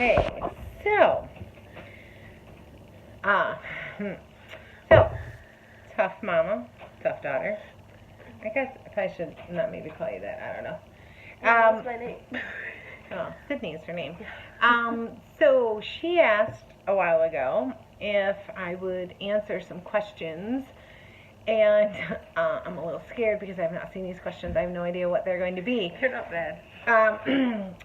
Okay, so, uh, so, tough mama, tough daughter. I guess if I should not maybe call you that, I don't know. What's my name? Oh, Sydney is her name. So she asked a while ago if I would answer some questions, and I'm a little scared because I have not seen these questions. I have no idea what they're going to be. They're not bad.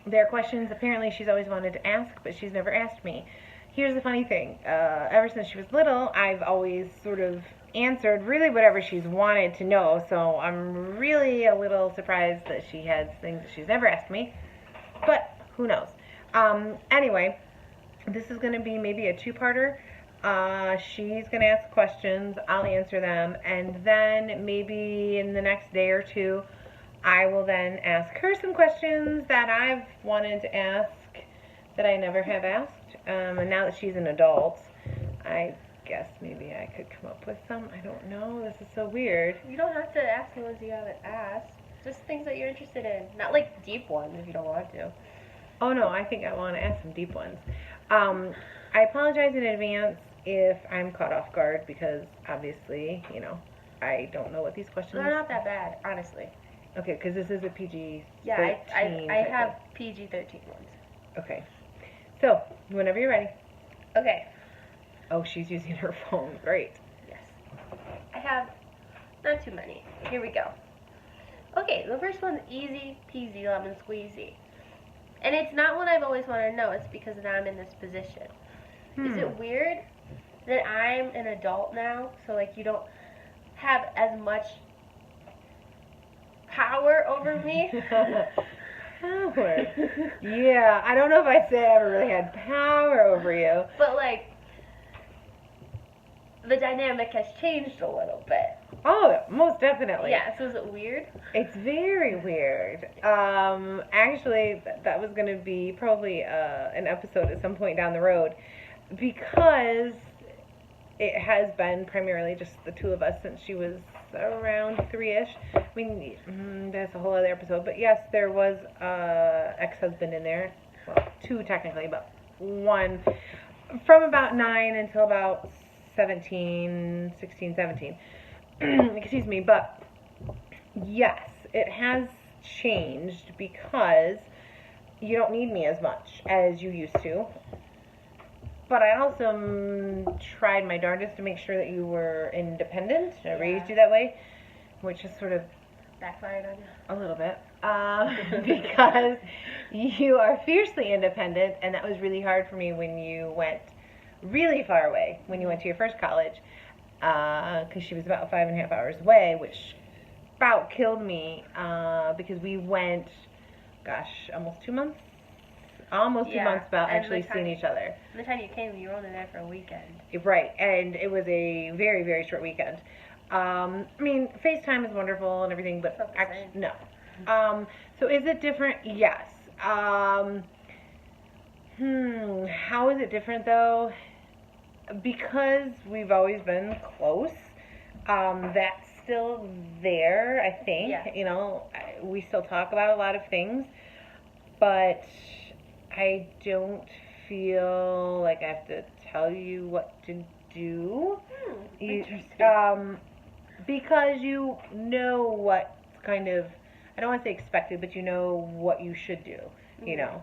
They're questions apparently she's always wanted to ask, but she's never asked me. Here's the funny thing. Ever since she was little, I've always sort of answered really whatever she's wanted to know, so I'm really a little surprised that she has things that she's never asked me, but who knows. Anyway, this is going to be maybe a two-parter. She's going to ask questions, I'll answer them, and then maybe in the next day or two, I will then ask her some questions that I've wanted to ask that I never have asked. And now that she's an adult, I guess maybe I could come up with some. I don't know. This is so weird. You don't have to ask me ones you haven't asked. Just things that you're interested in. Not like deep ones if you don't want to. Oh no, I think I want to ask some deep ones. I apologize in advance if I'm caught off guard because obviously, you know, I don't know what these questions are. They're not that bad, honestly. Okay, because this is a PG-13. Yeah, I have PG-13 ones. Okay. So, whenever you're ready. Okay. Oh, she's using her phone. Great. Yes. I have not too many. Here we go. Okay, the first one's easy peasy lemon squeezy. And it's not what I've always wanted to know. It's because now I'm in this position. Is it weird that I'm an adult now? So, like, you don't have as much power over me? Power. Yeah, I don't know if I'd say I ever really had power over you. But, like, the dynamic has changed a little bit. Oh, most definitely. Yeah, so is it weird? It's very weird. Actually, that was going to be probably an episode at some point down the road because it has been primarily just the two of us since she was around 3-ish. I mean, that's a whole other episode. But yes, there was ex-husband in there. Well, two technically, but one from about 9 until about 17, 16, 17. Excuse me, but yes, it has changed because you don't need me as much as you used to. But I also tried my darndest to make sure that you were independent. I raised you that way, which is sort of backfired on you a little bit because you are fiercely independent, and that was really hard for me when you went really far away, when you went to your first college, because she was about 5.5 hours away, which about killed me because we went, gosh, almost 2 months? Almost 2 months without actually seeing each other. And the time you came, you were only there for a weekend. Right, and it was a very, very short weekend. I mean, FaceTime is wonderful and everything, but actually, no. So is it different? Yes. How is it different though? Because we've always been close, that's still there, I think. Yeah. You know, we still talk about a lot of things, but I don't feel like I have to tell you what to do. Interesting. Because you know what's kind of, I don't want to say expected, but you know what you should do, you know.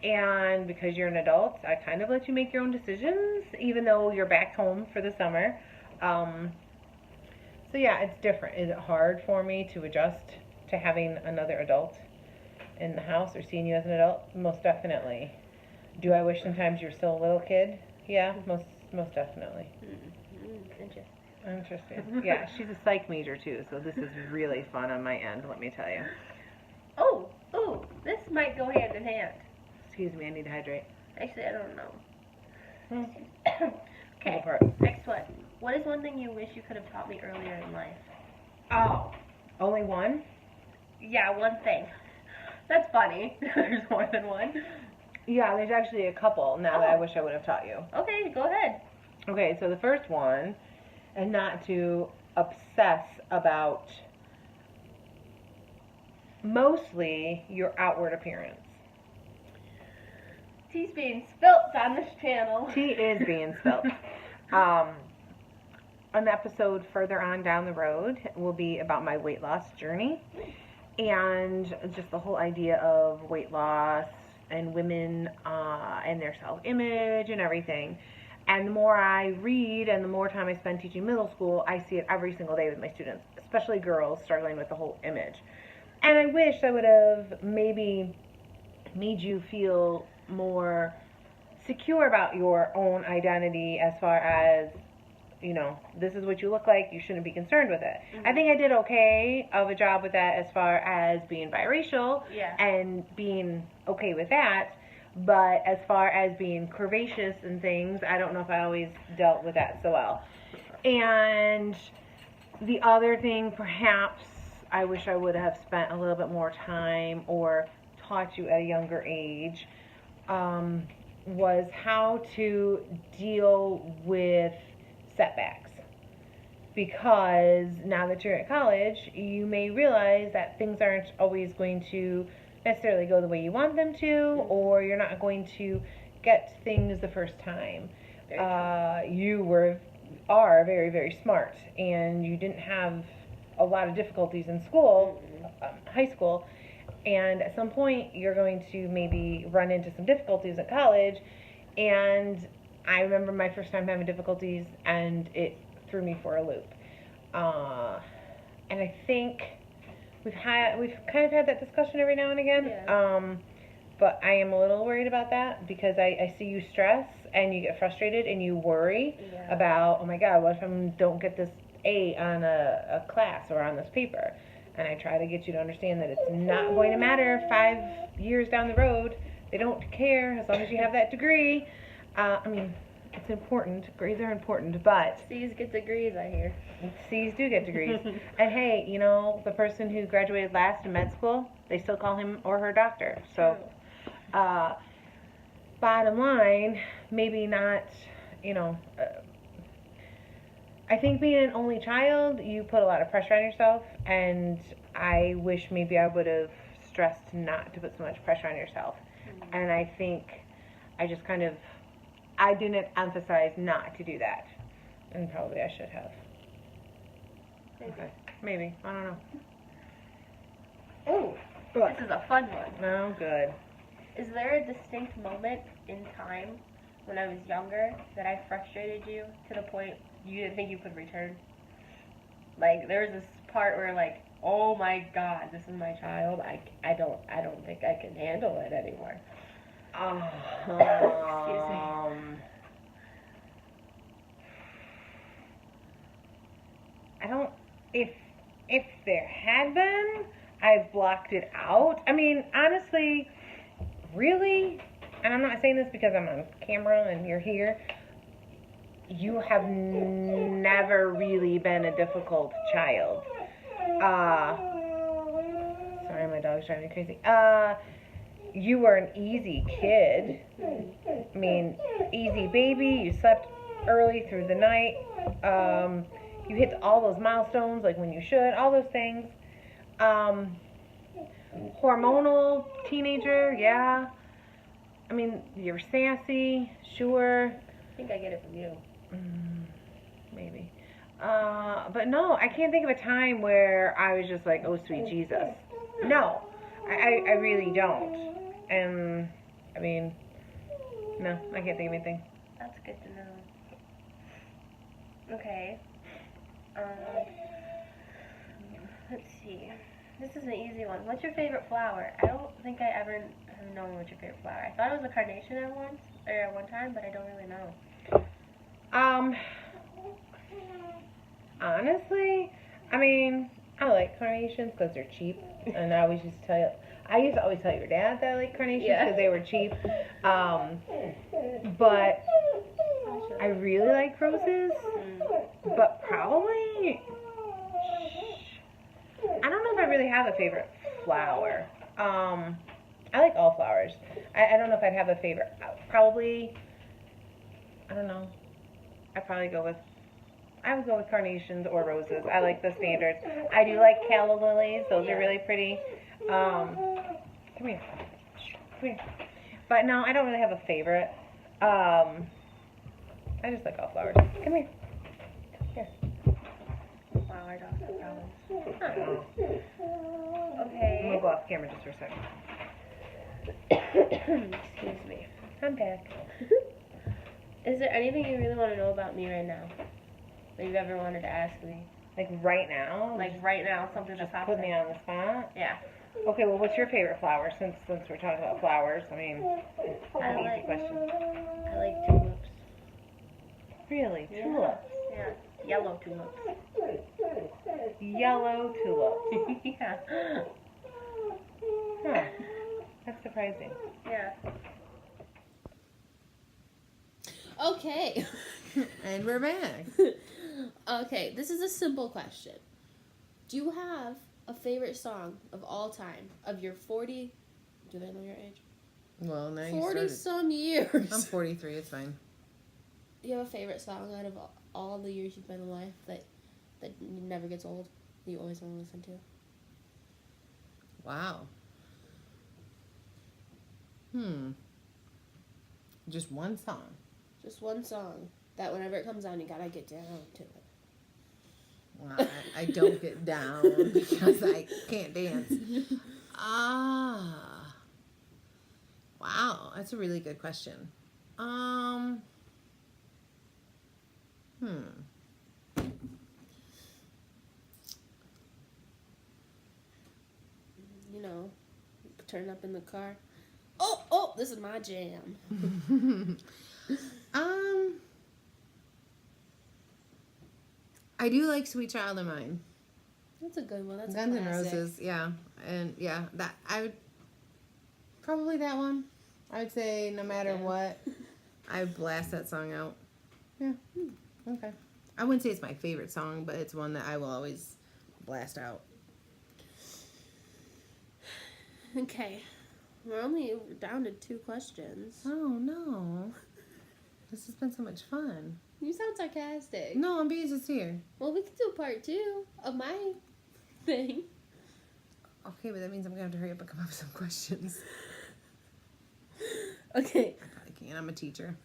And because you're an adult, I kind of let you make your own decisions, even though you're back home for the summer. So yeah, it's different. Is it hard for me to adjust to having another adult in the house or seeing you as an adult? Most definitely. Do I wish sometimes you were still a little kid? Yeah, most definitely. Interesting. Yeah, she's a psych major too, so this is really fun on my end, let me tell you. Oh, this might go hand in hand. Excuse me, I need to hydrate. Actually, I don't know. Okay, Okay. next one. What is one thing you wish you could have taught me earlier in life? Oh, only one? Yeah, one thing. That's funny. There's more than one. Yeah, there's actually a couple now that I wish I would have taught you. Okay, go ahead. Okay, so the first one, and not to obsess about mostly your outward appearance. Tea's being spilt on this channel. Tea is being spilt. An episode further on down the road will be about my weight loss journey and just the whole idea of weight loss and women and their self-image and everything. And the more I read and the more time I spend teaching middle school, I see it every single day with my students, especially girls struggling with the whole image. And I wish I would have maybe made you feel more secure about your own identity as far as, you know, this is what you look like, you shouldn't be concerned with it. I think I did okay of a job with that as far as being biracial and being okay with that. But as far as being curvaceous and things, I don't know if I always dealt with that so well. And the other thing, perhaps, I wish I would have spent a little bit more time or taught you at a younger age, was how to deal with setbacks. Because now that you're at college, you may realize that things aren't always going to necessarily go the way you want them to, or you're not going to get things the first time. You are very, very smart, and you didn't have a lot of difficulties in school, high school, and at some point you're going to maybe run into some difficulties at college. And I remember my first time having difficulties, and it threw me for a loop. And I think we've kind of had that discussion every now and again. But I am a little worried about that because I see you stress and you get frustrated and you worry about, oh my God, what if I don't get this A on a class or on this paper? And I try to get you to understand that it's not going to matter 5 years down the road. They don't care as long as you have that degree. I mean, it's important. Grades are important, but C's get degrees, I hear. C's do get degrees. And hey, you know, the person who graduated last in med school, they still call him or her doctor. So, bottom line, maybe not, you know, I think being an only child, you put a lot of pressure on yourself, and I wish maybe I would have stressed not to put so much pressure on yourself. And I think I just kind of, I didn't emphasize not to do that. And probably I should have. Maybe. Okay. Maybe. I don't know. Oh, this is a fun one. No, good. Is there a distinct moment in time when I was younger that I frustrated you to the point you didn't think you could return? Like, there was this part where, like, oh my God, this is my child. I don't think I can handle it anymore. Excuse me. I don't. If there had been, I've blocked it out. I mean, honestly, really, and I'm not saying this because I'm on camera and you're here. You have never really been a difficult child. Sorry, my dog's driving me crazy. You were an easy kid. I mean, easy baby. You slept early through the night. You hit all those milestones like when you should. All those things. Hormonal teenager, yeah. I mean, you're sassy, sure. I think I get it from you. Maybe. But no, I can't think of a time where I was just like, oh, sweet Jesus. No, I really don't. And, I mean, no, I can't think of anything. That's good to know. Okay. Let's see. This is an easy one. What's your favorite flower? I don't think I ever have known what's your favorite flower. I thought it was a carnation at one time, but I don't really know. Honestly, I mean, I like carnations because they're cheap, and I always used to always tell your dad that I like carnations because they were cheap. But I really like roses, but probably, I don't know if I really have a favorite flower. I like all flowers. I don't know if I'd have a favorite. Probably, I don't know. I would go with carnations or roses. I like the standards. I do like calla lilies. Those are really pretty. Come here. But no, I don't really have a favorite. I just like all flowers. Come here. Here. Flower dogs have problems. Huh. I'm Okay. gonna go off camera just for a second. Excuse me. I'm back. Is there anything you really want to know about me right now? That you've ever wanted to ask me? Like right now? Like right now, something Just that's put me on the spot? Yeah. Okay, well, what's your favorite flower? Since we're talking about flowers, I mean, it's I an easy like question. tulips. Really? Yeah. Tulips? Yeah. Yellow tulips. Yellow tulips. Yeah. Huh. That's surprising. Yeah. Okay. And we're back. Okay, this is a simple question. Do you have a favorite song of all time of your 40? Do they know your age? Well, now you 40 started. some years. I'm 43. It's fine. Do you have a favorite song out of all the years you've been alive that never gets old? That you always want to listen to? Wow. Just one song. Just one song that whenever it comes on, you gotta get down to it. Well, I don't get down because I can't dance. Wow, that's a really good question. You know, turn up in the car. Oh, this is my jam. I do like Sweet Child of Mine. That's a good one. That's Guns a N' classic. Roses, yeah. And yeah, that I would probably that one. I would say no matter Okay. what, I would blast that song out. Yeah. Okay. I wouldn't say it's my favorite song, but it's one that I will always blast out. Okay. We're only down to 2 questions. Oh no. This has been so much fun. You sound sarcastic. No, I'm being sincere. Well, we can do part 2 of my thing. Okay, but that means I'm gonna have to hurry up and come up with some questions. Okay. I probably can't. I'm a teacher.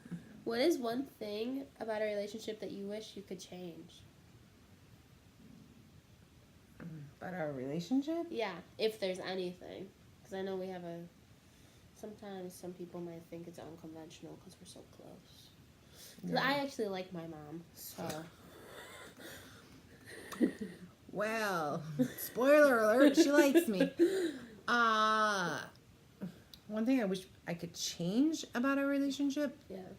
What is one thing about a relationship that you wish you could change? About our relationship? Yeah, if there's anything. Because I know we have sometimes some people might think it's unconventional because we're so close. 'Cause Yeah. I actually like my mom, so. Well, spoiler alert, she likes me. One thing I wish I could change about our relationship? Yeah.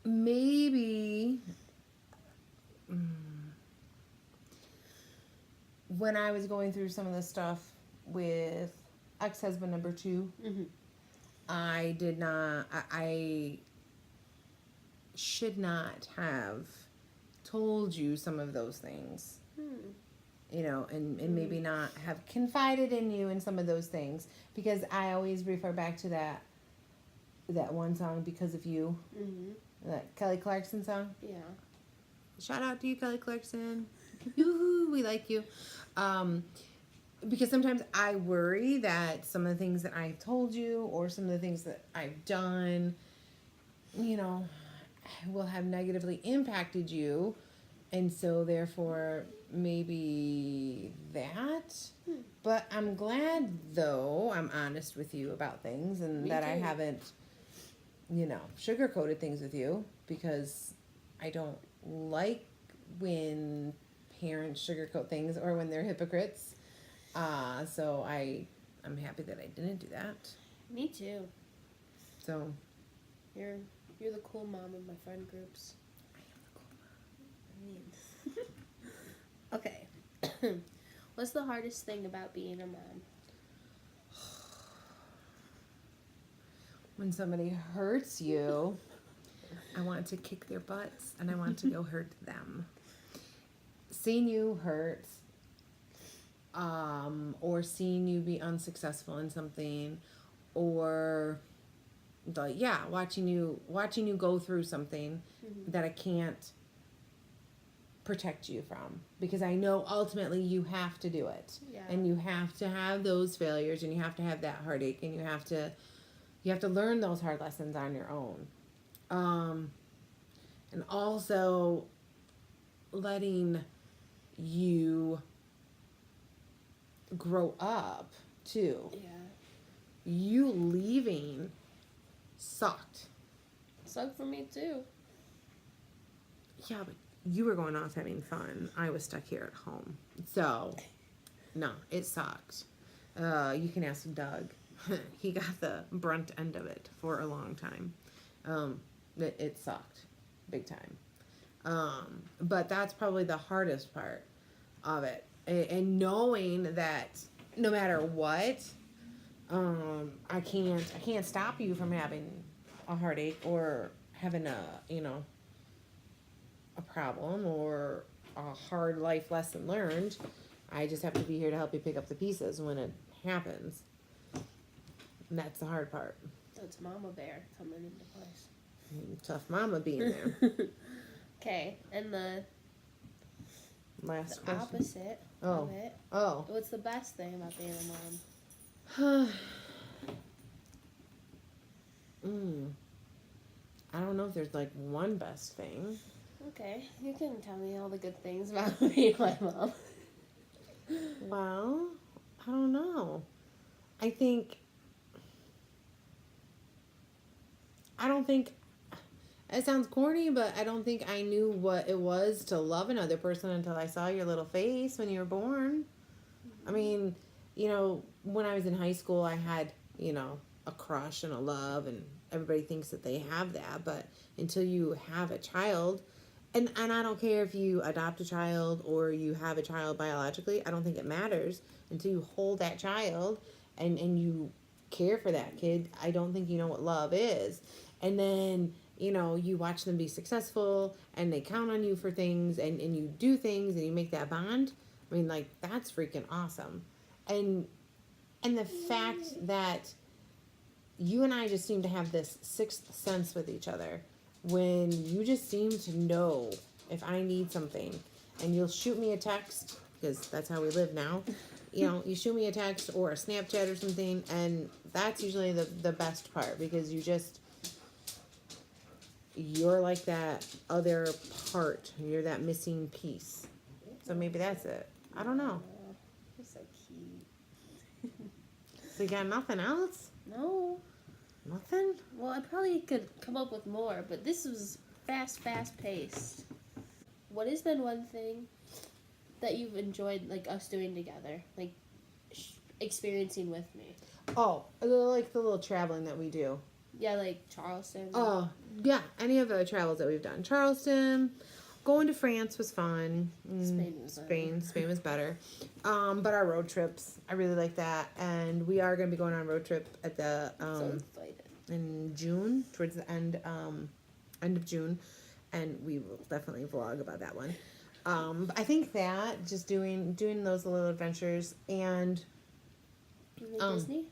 Maybe when I was going through some of the stuff with ex-husband number 2, Mhm. I should not have told you some of those things. You know, and maybe not have confided in you in some of those things, because I always refer back to that one song, Because of You, that Kelly Clarkson song. Yeah. Shout out to you, Kelly Clarkson. Yoo-hoo, we like you. Because sometimes I worry that some of the things that I've told you or some of the things that I've done, you know, will have negatively impacted you. And so therefore, maybe that. But I'm glad, though, I'm honest with you about things and Me that I too. haven't, you know, sugar-coated things with you, because I don't like when parents sugarcoat things or when they're hypocrites. So I'm happy that I didn't do that. Me too. So You're the cool mom of my friend groups. I mean. Okay. What's the hardest thing about being a mom? when somebody hurts you, I want to kick their butts and I want to go hurt them. Seeing you hurt, or seeing you be unsuccessful in something, or watching you go through something that I can't protect you from, because I know ultimately you have to do it. Yeah. And you have to have those failures, and you have to have that heartache, and you have to learn those hard lessons on your own. And also letting you grow up too. Yeah. You leaving sucked. Sucked for me too. Yeah, but you were going off having fun. I was stuck here at home. So, no, it sucked. You can ask Doug. He got the brunt end of it for a long time. It sucked. Big time. But that's probably the hardest part of it. And knowing that no matter what, I can't stop you from having a heartache or having a problem or a hard life lesson learned. I just have to be here to help you pick up the pieces when it happens. And that's the hard part. That's Mama Bear coming into place. Tough mama being there. Okay, and the Last question. opposite Oh. of it. Oh. What's the best thing about being a mom? I don't know if there's like one best thing. Okay, you can tell me all the good things about being my mom. Well, I don't know. I don't think it sounds corny, but I don't think I knew what it was to love another person until I saw your little face when you were born. I mean, when I was in high school, I had, a crush and a love, and everybody thinks that they have that, but until you have a child, and I don't care if you adopt a child or you have a child biologically, I don't think it matters until you hold that child and you care for that kid. I don't think you know what love is. And then, you watch them be successful and they count on you for things and you do things and you make that bond. I mean, like, that's freaking awesome. And the fact that you and I just seem to have this sixth sense with each other when you just seem to know if I need something, and you'll shoot me a text, because that's how we live now. You shoot me a text or a Snapchat or something, and that's usually the best part, because you're like that other part. You're that missing piece. So maybe that's it. I don't know. You're so cute. So you got nothing else? No. Nothing? Well, I probably could come up with more, but this was fast paced. What has been one thing that you've enjoyed, like, us doing together? Like, experiencing with me? Oh, like the little traveling that we do. Yeah, like Charleston. Oh, yeah. Any of the travels that we've done. Charleston, going to France was fun. Spain was better. But our road trips, I really like that. And we are going to be going on a road trip at the so excited. In June, towards the end of June, and we will definitely vlog about that one. But I think that just doing those little adventures and Disney.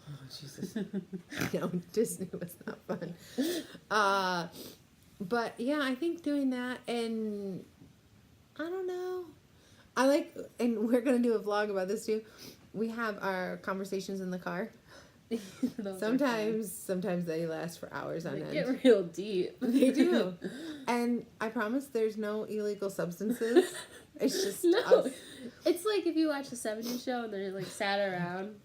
Oh, Jesus. No, Disney was not fun. But yeah, I think doing that, and I don't know. And we're going to do a vlog about this too. We have our conversations in the car. Sometimes they last for hours on end. They get real deep. They do. And I promise there's no illegal substances. It's just No. us. It's like if you watch the 70s show and they're like sat around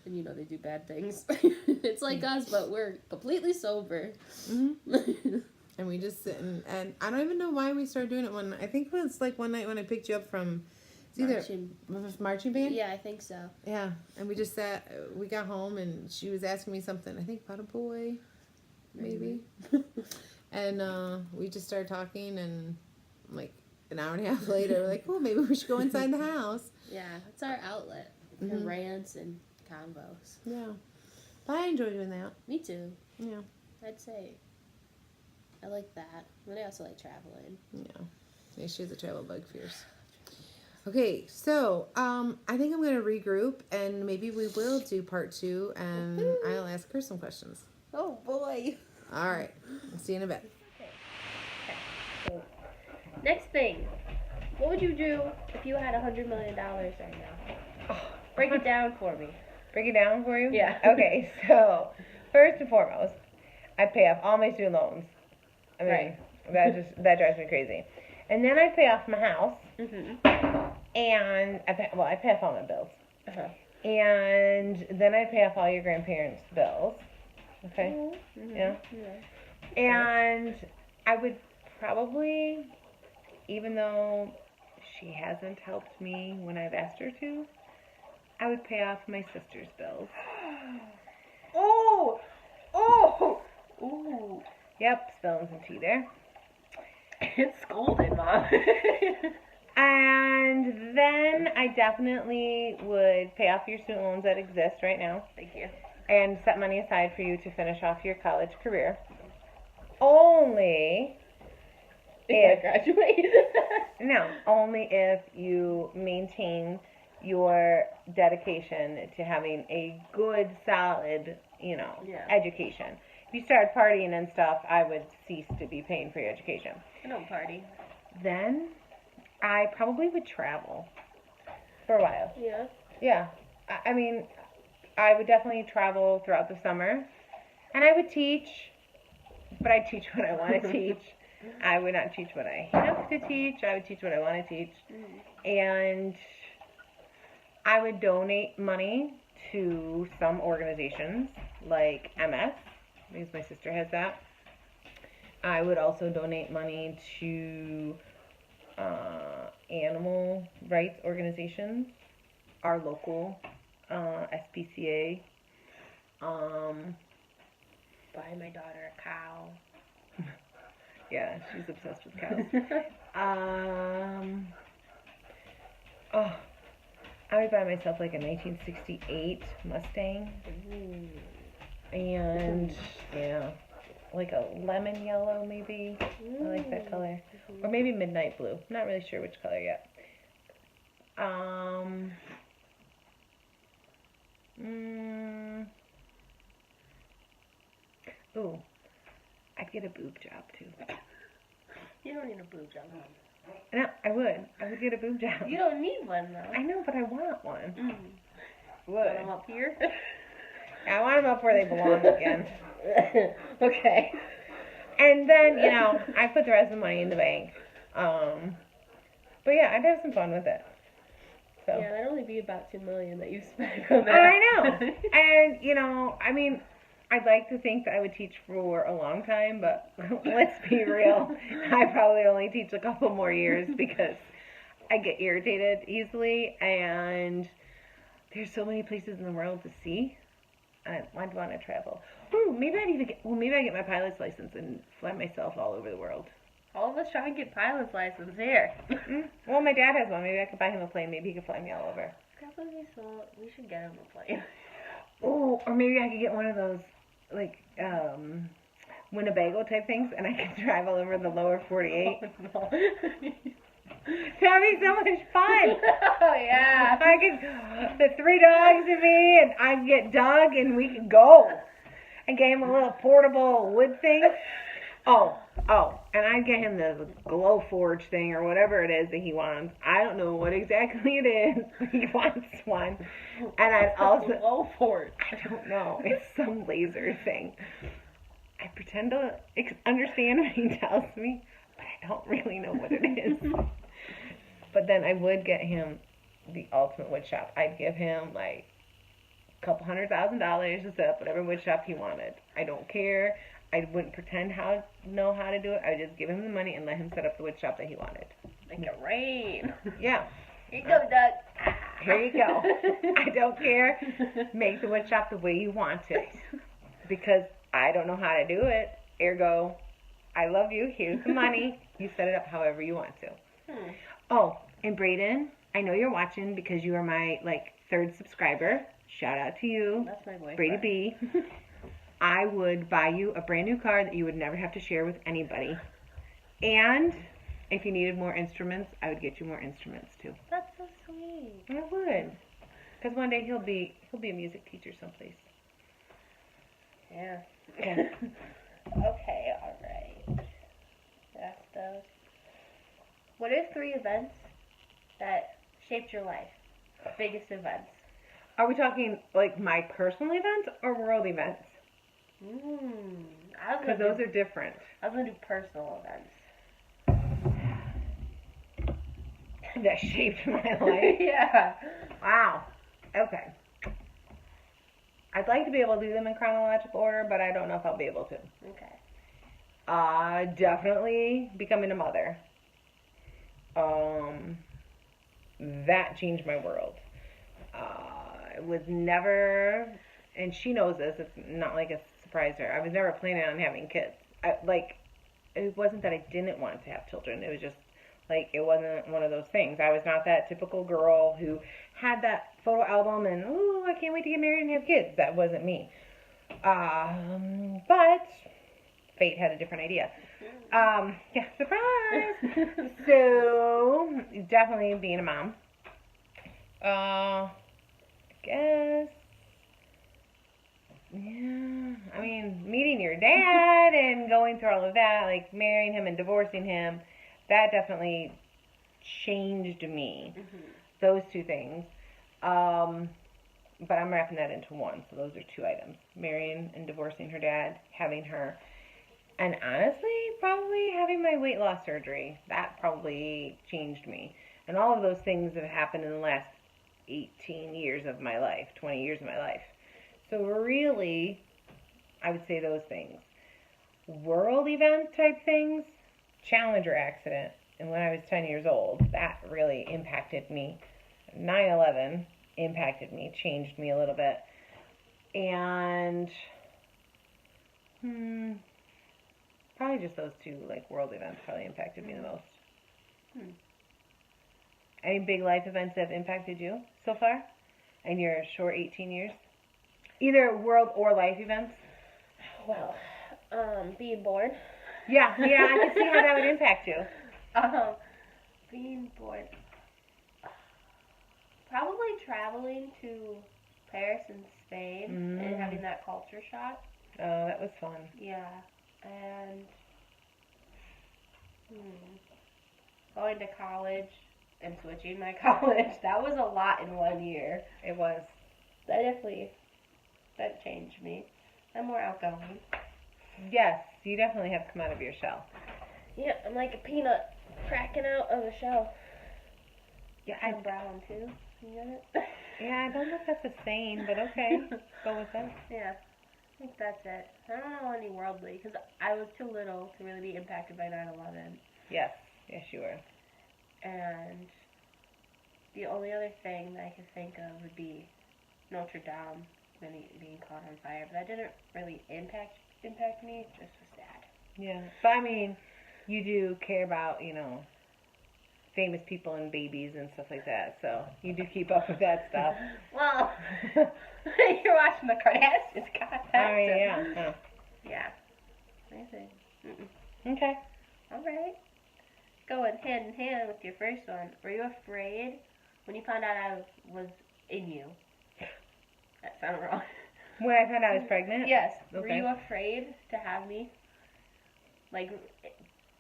and they do bad things. It's like us, but we're completely sober. Mm-hmm. And we just sit and I don't even know why we started doing it I think it was like one night when I picked you up from marching band? Yeah, I think so. Yeah. And we just sat, we got home and she was asking me something, I think about a boy, maybe. And we just started talking, and like an hour and a half later, we're like, oh, maybe we should go inside the house. Yeah, it's our outlet for rants and combos. Yeah. But I enjoy doing that. Me too. Yeah. I'd say I like that. But I also like traveling. Yeah. She's a travel bug fierce. Okay, so I think I'm going to regroup, and maybe we will do part 2, and I'll ask her some questions. Oh, boy. All right. I'll see you in a bit. Okay. So, next thing. What would you do if you had $100 million right now? Break it down for me. Break it down for you? Yeah. Okay, so first and foremost, I'd pay off all my student loans. I mean, Right. that drives me crazy. And then I'd pay off my house, and I'd pay off all my bills. And then I'd pay off all your grandparents' bills. Okay? Yeah. And I would probably, even though she hasn't helped me when I've asked her to, I would pay off my sister's bills. Oh! Ooh. Yep, spilling some tea there. It's scolded, Mom. And then I definitely would pay off your student loans that exist right now. Thank you. And set money aside for you to finish off your college career. Only if only if you maintain your dedication to having a good, solid, education. If you start partying and stuff, I would cease to be paying for your education. I don't party. Then I probably would travel for a while. Yeah. Yeah. I mean, I would definitely travel throughout the summer. And I would teach, but I'd teach what I want to teach. I would not teach what I have to teach. I would teach what I want to teach. And I would donate money to some organizations like MS, because my sister has that. I would also donate money to animal rights organizations, our local SPCA. Buy my daughter a cow. Yeah, she's obsessed with cows. I would buy myself like a 1968 Mustang. And, yeah, like a lemon yellow maybe. I like that color. Or maybe midnight blue. Not really sure which color yet. Ooh, I'd get a boob job too. You don't need a boob job. No, I would. I would get a boob job. You don't need one though. I know, but I want one. Want them up here? I want them up where they belong again. Okay. And then, I put the rest of the money in the bank. But yeah, I'd have some fun with it. So. Yeah, that'd only be about $2 million that you spent on that. I know. And, I mean, I'd like to think that I would teach for a long time, but let's be real. I probably only teach a couple more years because I get irritated easily, and there's so many places in the world to see. I'd want to travel. Ooh, maybe I get my pilot's license and fly myself all over the world. All of us try and get pilot's license here. Well, my dad has one. Maybe I could buy him a plane. Maybe he could fly me all over. That would be so. We should get him a plane. Oh, or maybe I could get one of those, like, Winnebago type things, and I could drive all over the lower 48. Oh, no. That'd be so much fun. Oh, yeah. I could, the 3 dogs and me, and I'd get Doug, and we could go. I get him a little portable wood thing. Oh, and I'd get him the glow forge thing or whatever it is that he wants. I don't know what exactly it is, but he wants one. And I'd also glow forge. I don't know. It's some laser thing. I pretend to understand what he tells me, but I don't really know what it is. But then I would get him the ultimate wood shop. I'd give him like a couple $100,000 to set up whatever wood shop he wanted. I don't care. I wouldn't pretend know how to do it. I would just give him the money and let him set up the wood shop that he wanted. Make it rain. Yeah. Here you go, Doug. Here you go. I don't care. Make the wood shop the way you want it. Because I don't know how to do it. Ergo, I love you. Here's the money. You set it up however you want to. Oh, and Brayden, I know you're watching because you are my, 3rd subscriber. Shout out to you. That's my boyfriend. Brady B. I would buy you a brand new car that you would never have to share with anybody. And if you needed more instruments, I would get you more instruments too. That's so sweet. I would. Because one day he'll be a music teacher someplace. Yeah. Yeah. Okay, alright. That's those. What are 3 events that shaped your life? Biggest events. Are we talking like my personal events or world events? Because those are different. I was gonna do personal events. That shaped my life. Yeah. Wow. Okay. I'd like to be able to do them in chronological order, but I don't know if I'll be able to. Okay. Definitely becoming a mother. That changed my world. I was never, and she knows this, it's not like a surprise to her, I was never planning on having kids. It wasn't that I didn't want to have children, it was just, like, it wasn't one of those things. I was not that typical girl who had that photo album and, ooh, I can't wait to get married and have kids. That wasn't me. But fate had a different idea. Yeah, surprise! So, definitely being a mom. I guess, yeah, I mean, meeting your dad and going through all of that, like marrying him and divorcing him, that definitely changed me. Those two things. But I'm wrapping that into one, so those are two items. Marrying and divorcing her dad, having her, and honestly, probably having my weight loss surgery. That probably changed me. And all of those things have happened in the last 18 years of my life, 20 years of my life. So really, I would say those things. World event type things, Challenger accident, and when I was 10 years old, that really impacted me. 9/11 impacted me, changed me a little bit. And probably just those two, like, world events probably impacted me the most. Any big life events that have impacted you so far in your short 18 years? Either world or life events? Well, being born. Yeah, I can see how that would impact you. Being born. Probably traveling to Paris and Spain and having that culture shock. Oh, that was fun. Yeah, and going to college and switching my college. That was a lot in 1 year. It was. That changed me. I'm more outgoing. Yes, you definitely have come out of your shell. Yeah, I'm like a peanut cracking out of a shell. Yeah, I'm brown too. You get it? Yeah, I don't know if that's a saying, but okay. Go with it. Yeah, I think that's it. I don't know any worldly, because I was too little to really be impacted by 9/11. Yes, you were. And the only other thing that I could think of would be Notre Dame being caught on fire, but that didn't really impact me. It just was sad. Yeah, but I mean, you do care about, famous people and babies and stuff like that, so you do keep up with that stuff. Well, you're watching the Kardashians, God. I mean, yeah. Yeah. I think. Okay. All right. Going hand in hand with your first one, were you afraid when you found out I was in you? That sounded wrong. When I found out I was pregnant? Yes. Okay. Were you afraid to have me? Like,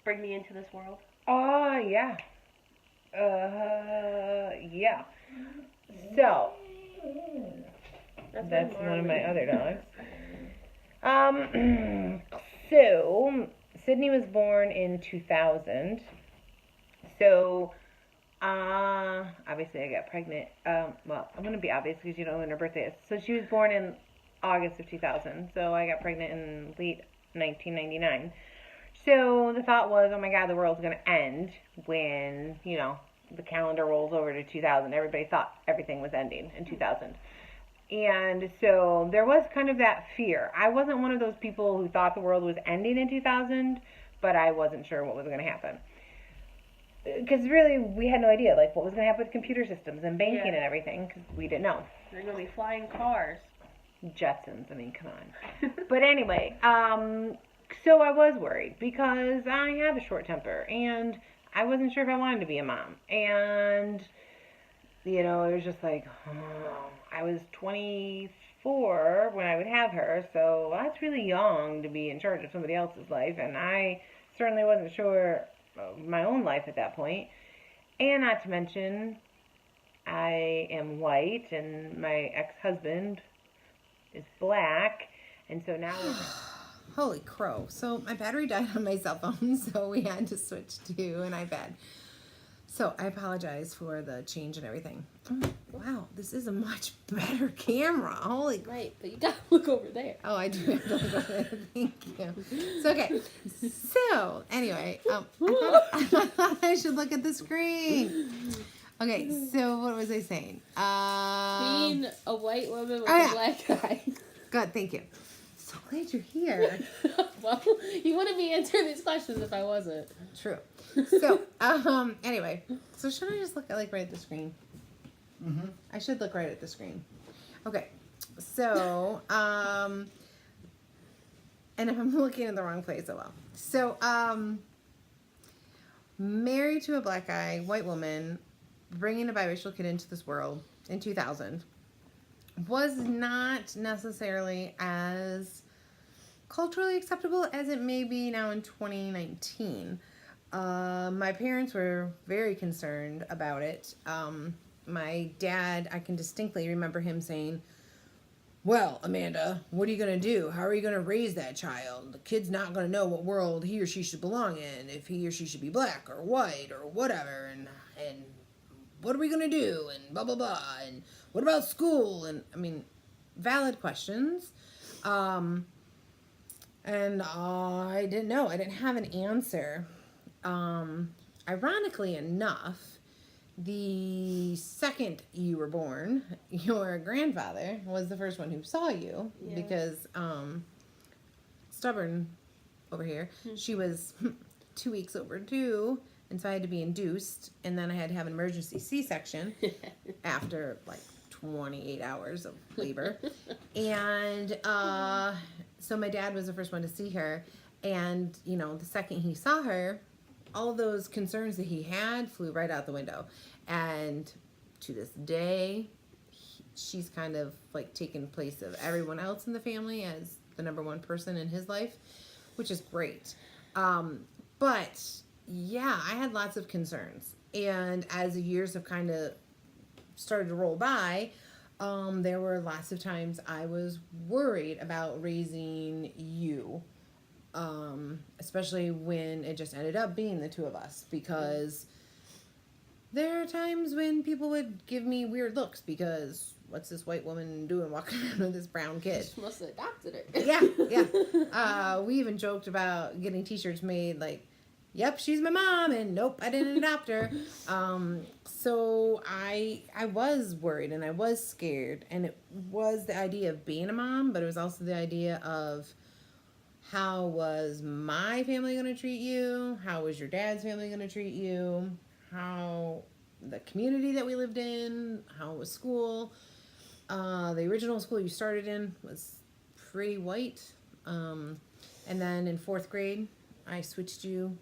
bring me into this world? Oh, yeah. Yeah. So, that's one of my other dogs. So, Sydney was born in 2000. So, obviously I got pregnant. Well, I'm going to be obvious because you don't know when her birthday is. So she was born in August of 2000. So I got pregnant in late 1999. So the thought was, oh my God, the world's going to end when, the calendar rolls over to 2000. Everybody thought everything was ending in 2000. And so there was kind of that fear. I wasn't one of those people who thought the world was ending in 2000, but I wasn't sure what was going to happen. Because really, we had no idea, like, what was going to happen with computer systems and banking and everything, because we didn't know. They're going to be flying cars. Jetsons, I mean, come on. But anyway, so I was worried, because I have a short temper, and I wasn't sure if I wanted to be a mom. And, it was just like, I was 24 when I would have her, so that's really young to be in charge of somebody else's life, and I certainly wasn't sure my own life at that point. And not to mention, I am white and my ex-husband is black. And so now Holy crow. So my battery died on my cell phone, so we had to switch to an iPad. So I apologize for the change and everything. Oh, wow, this is a much better camera. Holy crap. Right, but you gotta look over there. Oh, I do have to look over there. Thank you. So, okay. So, anyway, I thought I should look at the screen. Okay, so what was I saying? Being a white woman with oh, a yeah. black guy. God, thank you. So glad you're here. Well, you wouldn't be answering these questions if I wasn't. True. So, anyway, so should I just look at like right at the screen? Mm-hmm. I should look right at the screen. Okay. So, and if I'm looking in the wrong place, oh well. So, married to a black guy, white woman, bringing a biracial kid into this world in 2000 was not necessarily as culturally acceptable as it may be now in 2019. My parents were very concerned about it. My dad, I can distinctly remember him saying, well, Amanda, what are you going to do? How are you going to raise that child? The kid's not going to know what world he or she should belong in, if he or she should be black or white or whatever, and what are we going to do, and blah, blah, blah, and what about school? And, I mean, valid questions. And I didn't know. I didn't have an answer. Ironically enough, the second you were born, your grandfather was the first one who saw you because stubborn over here. She was 2 weeks overdue, and so I had to be induced, and then I had to have an emergency C-section after like 28 hours of labor. And so my dad was the first one to see her, and you know, the second he saw her, all those concerns that he had flew right out the window. And to this day, she's kind of like taken place of everyone else in the family as the number one person in his life, which is great. But yeah, I had lots of concerns. And as the years have kind of started to roll by, there were lots of times I was worried about raising you. Especially when it just ended up being the two of us, because there are times when people would give me weird looks because what's this white woman doing walking around with this brown kid? She must have adopted her. Yeah. We even joked about getting t-shirts made like, yep, she's my mom, and nope, I didn't adopt her. So I was worried and I was scared, and it was the idea of being a mom, but it was also the idea of how was my family going to treat you? How was your dad's family going to treat you? How the community that we lived in? How was school? The original school you started in was pretty white. And then in 4th grade, I switched you.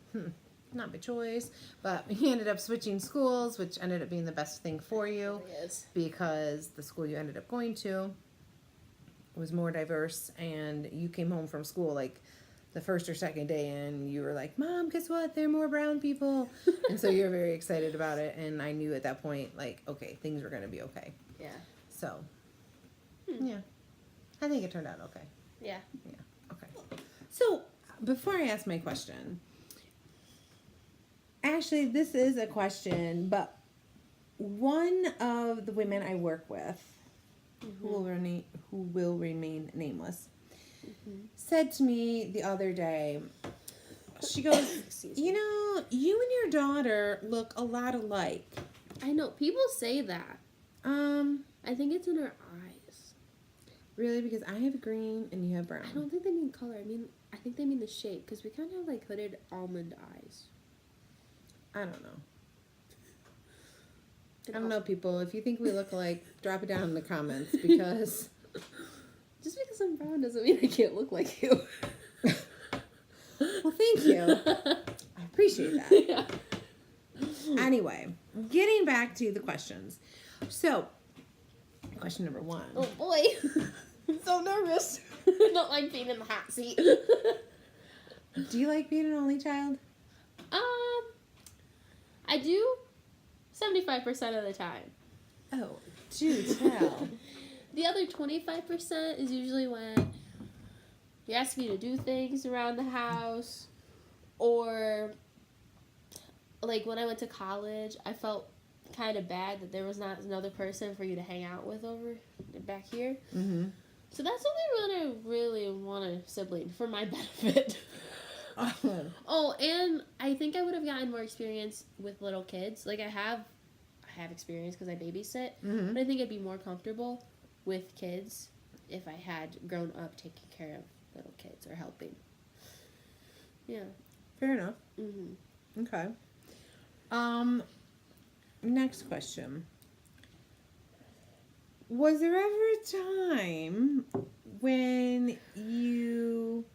Not by choice, but he ended up switching schools, which ended up being the best thing for you. Yes. Because the school you ended up going to was more diverse, and you came home from school like the first or second day and you were like, Mom, guess what? There are more brown people. And so you're very excited about it, and I knew at that point, like, okay, things were going to be okay. Yeah. So, yeah. I think it turned out okay. Yeah. Yeah. Okay. So, before I ask my question, actually, this is a question, but one of the women I work with, who will remain nameless, said to me the other day, she goes, you know, you and your daughter look a lot alike. I know. People say that. I think it's in her eyes. Really? Because I have green and you have brown. I don't think they mean color. I think they mean the shape, because we kind of have like hooded almond eyes. I don't know. I don't know, people. If you think we look alike, drop it down in the comments, because just because I'm brown doesn't mean I can't look like you. Well, thank you. I appreciate that. Yeah. Anyway, getting back to the questions. So, question number 1. Oh boy. I'm so nervous. I don't like being in the hot seat. Do you like being an only child? I do, 75% of the time. Oh, do tell. The other 25% is usually when you ask me to do things around the house, or like when I went to college, I felt kind of bad that there was not another person for you to hang out with over back here. Mm-hmm. So that's only when I really want a sibling for my benefit. Oh, and I think I would have gotten more experience with little kids. Like I have experience because I babysit, Mm-hmm. but I think I'd be more comfortable with kids if I had grown up taking care of little kids or helping. Yeah. Fair enough. Mm-hmm. Okay. Next question. Was there ever a time when you...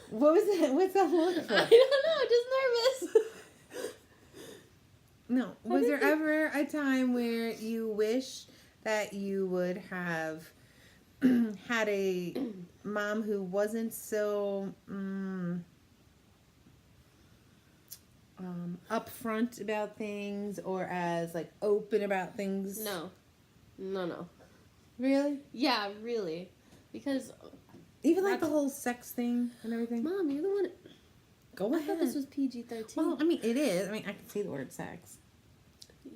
What was that? What's that look for? I don't know, just nervous. No. Was there ever a time where you wish that you would have had a mom who wasn't so upfront about things, or as like open about things? No. Really? Yeah, really. Because, Even like the whole sex thing and everything? Mom, you're the one... Go I ahead. thought this was PG-13. Well, I mean, it is. I mean, I can see the word sex.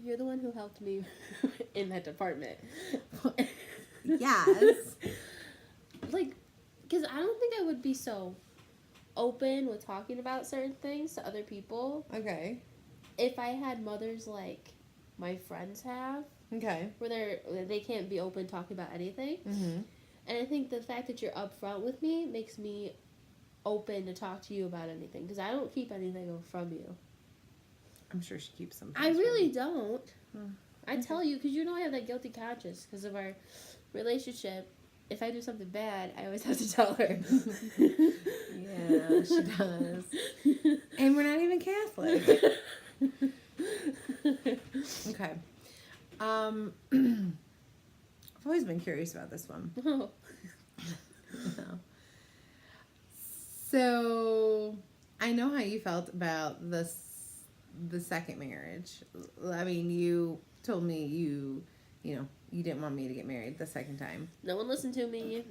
You're the one who helped me in that department. Yes. Like, because I don't think I would be so open with talking about certain things to other people Okay. if I had mothers like my friends have, Okay. where they can't be open talking about anything. Mm-hmm. And I think the fact that you're upfront with me makes me open to talk to you about anything, because I don't keep anything from you. I'm sure she keeps some. I really don't. Hmm. I tell you, because you know I have that guilty conscience because of our relationship. If I do something bad, I always have to tell her. Yeah, she does. And we're not even Catholic. Okay. I've always been curious about this one. Oh. No. So, I know how you felt about the second marriage. I mean, you told me you didn't want me to get married the second time. No one listened to me.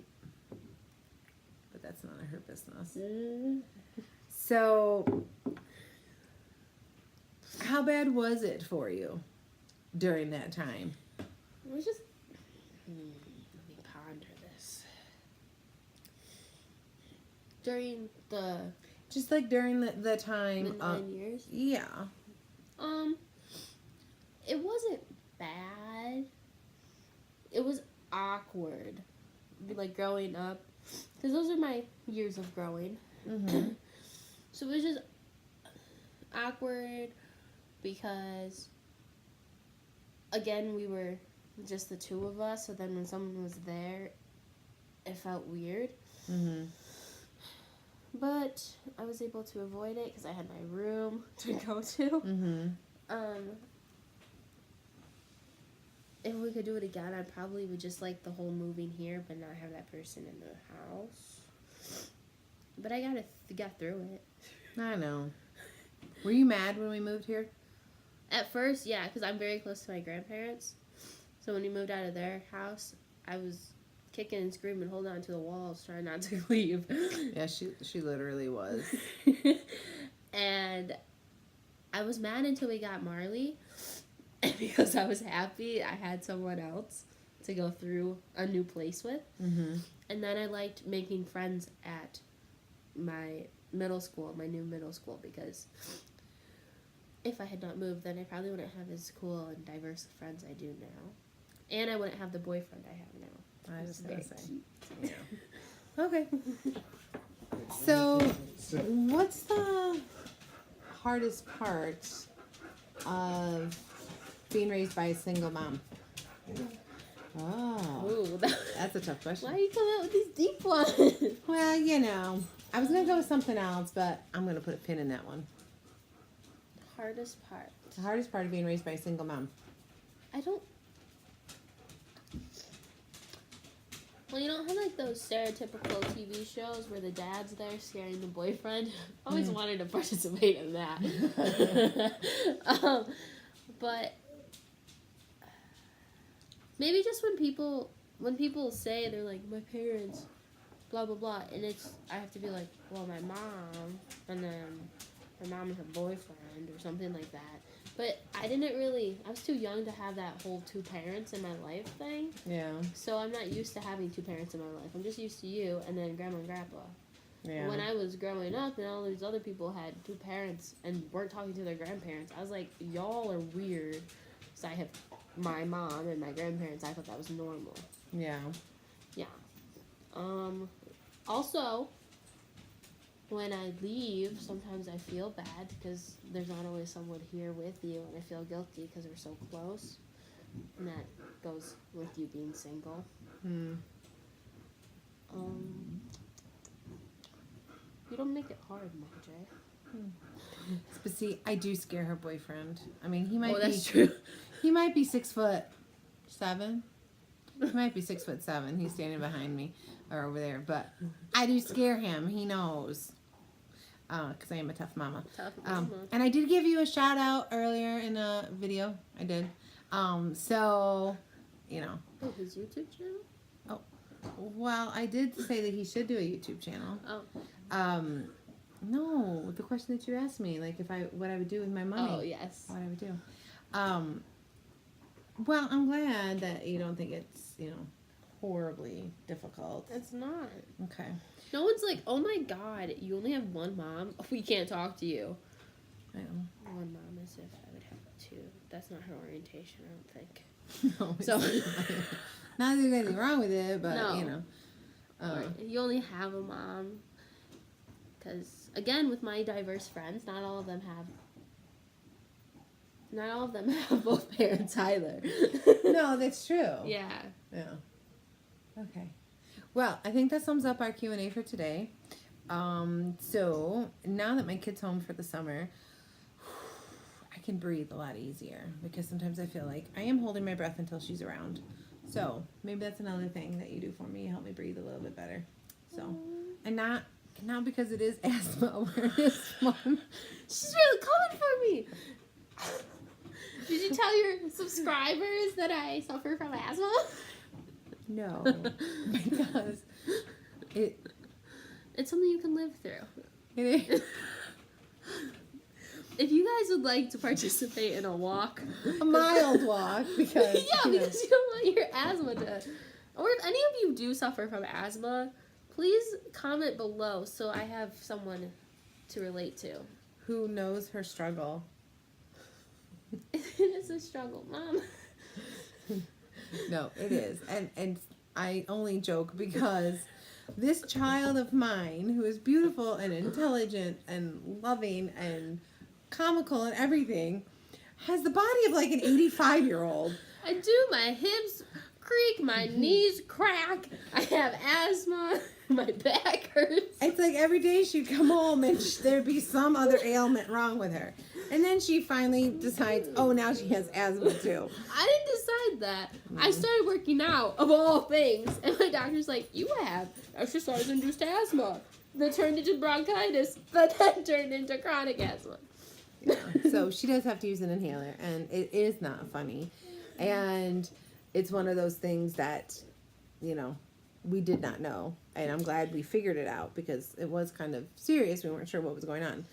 But that's none of her business. Mm. So, how bad was it for you during that time? It was just... let me ponder this. During the Just like during the time. 9 years? Yeah. It wasn't bad. It was awkward. Like growing up. Because those are my years of growing. Mm-hmm. So it was just awkward because, again, we were just the two of us. So then when someone was there, it felt weird. Mm-hmm. But I was able to avoid it because I had my room to go to. Mm-hmm. If we could do it again, I probably would just like the whole moving here, but not have that person in the house. But I got through it. I know. Were you mad when we moved here? At first, yeah, because I'm very close to my grandparents. So when we moved out of their house, I was kicking and screaming, holding on to the walls, trying not to leave. Yeah, she literally was. And I was mad until we got Marley. And because I was happy, I had someone else to go through a new place with. Mm-hmm. And then I liked making friends at my middle school, my new middle school, because if I had not moved, then I probably wouldn't have as cool and diverse friends I do now. And I wouldn't have the boyfriend I have now. I was gonna say. Cute. Yeah. Okay. So, what's the hardest part of being raised by a single mom? Oh, Ooh, that's a tough question. why are you coming out with these deep ones? Well, I was gonna go with something else, but I'm gonna put a pin in that one. Hardest part. The hardest part of being raised by a single mom. I don't. Well, you don't have like those stereotypical TV shows where the dad's there scaring the boyfriend. I always wanted to participate in that. But maybe just when people say they're like my parents, blah blah blah, and I have to be like, well, my mom, and then my mom and her boyfriend or something like that. But I was too young to have that whole two parents in my life thing. Yeah. So I'm not used to having two parents in my life. I'm just used to you and then grandma and grandpa. Yeah. When I was growing up and all these other people had two parents and weren't talking to their grandparents, I was like, y'all are weird. So I have my mom and my grandparents. I thought that was normal. Yeah. Yeah. Also, when I leave, sometimes I feel bad because there's not always someone here with you, and I feel guilty because we're so close. And that goes with you being single. You don't make it hard, Mama J. But see, I do scare her boyfriend. I mean, he might be. That's true. He might be 6'7". He might be 6'7". He's standing behind me or over there, but I do scare him. He knows. Because I am a tough mama. Tough mama. And I did give you a shout out earlier in a video. I did. So, you know. Oh, his YouTube channel? Oh, well, I did say that he should do a YouTube channel. Oh. No, the question that you asked me, like what I would do with my money. Oh, yes. What I would do. Well, I'm glad that you don't think it's, horribly difficult. It's not. Okay. No one's like, oh my god, you only have one mom? We can't talk to you. I know. One mom as if I would have two. That's not her orientation, I don't think. No, So, not that there's anything wrong with it, but, No. You only have a mom. Because, again, with my diverse friends, not all of them have both parents either. No, that's true. Yeah. Yeah. Okay. Well, I think that sums up our Q&A for today. So now that my kid's home for the summer, I can breathe a lot easier because sometimes I feel like I am holding my breath until she's around. So maybe that's another thing that you do for me. You help me breathe a little bit better. So, and not because it is Asthma Awareness Month. She's really coming for me. Did you tell your subscribers that I suffer from asthma? No, because it's something you can live through. it is If you guys would like to participate in a walk, a mild walk because because you don't want your asthma to. Or if any of you do suffer from asthma, please comment below so I have someone to relate to. who knows her struggle. It is a struggle, Mom. No, it is. And I only joke because this child of mine, who is beautiful and intelligent and loving and comical and everything, has the body of like an 85-year-old. I do. My hips creak, my knees crack, I have asthma, my back hurts. It's like every day she'd come home and there'd be some other ailment wrong with her. And then she finally decides, oh, now she has asthma too. I didn't decide that. I started working out, of all things, and my doctor's like, you have exercise-induced asthma. That turned into bronchitis, but then turned into chronic asthma. Yeah. So she does have to use an inhaler, and it is not funny. And it's one of those things that, we did not know. And I'm glad we figured it out because it was kind of serious. We weren't sure what was going on.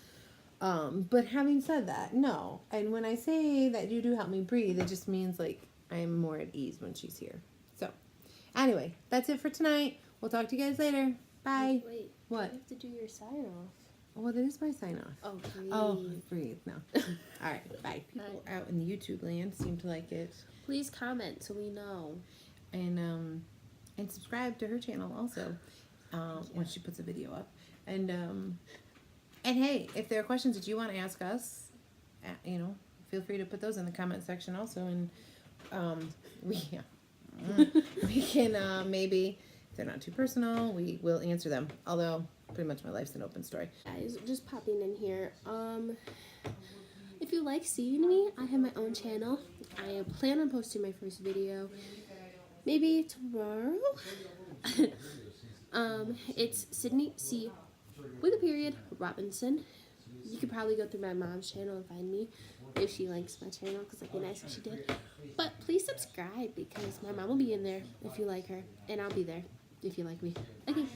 But having said that, no. And when I say that you do help me breathe, it just means like I'm more at ease when she's here. So anyway, that's it for tonight. We'll talk to you guys later. Bye. Wait. What? You have to do your sign off. Well, that is my sign off. Oh, breathe. Oh, breathe. No. All right. Bye. People out in the YouTube land seem to like it. Please comment so we know. And subscribe to her channel also when she puts a video up. And hey, if there are questions that you want to ask us, feel free to put those in the comment section also. And we can maybe, if they're not too personal, we will answer them. Although pretty much my life's an open story. Guys, just popping in here. If you like seeing me, I have my own channel. I plan on posting my first video maybe tomorrow. It's Sydney C. with a period Robinson. You could probably go through my mom's channel and find me. if she likes my channel, because it'd be nice if she did. But please subscribe, because my mom will be in there if you like her, and I'll be there if you like me. Okay.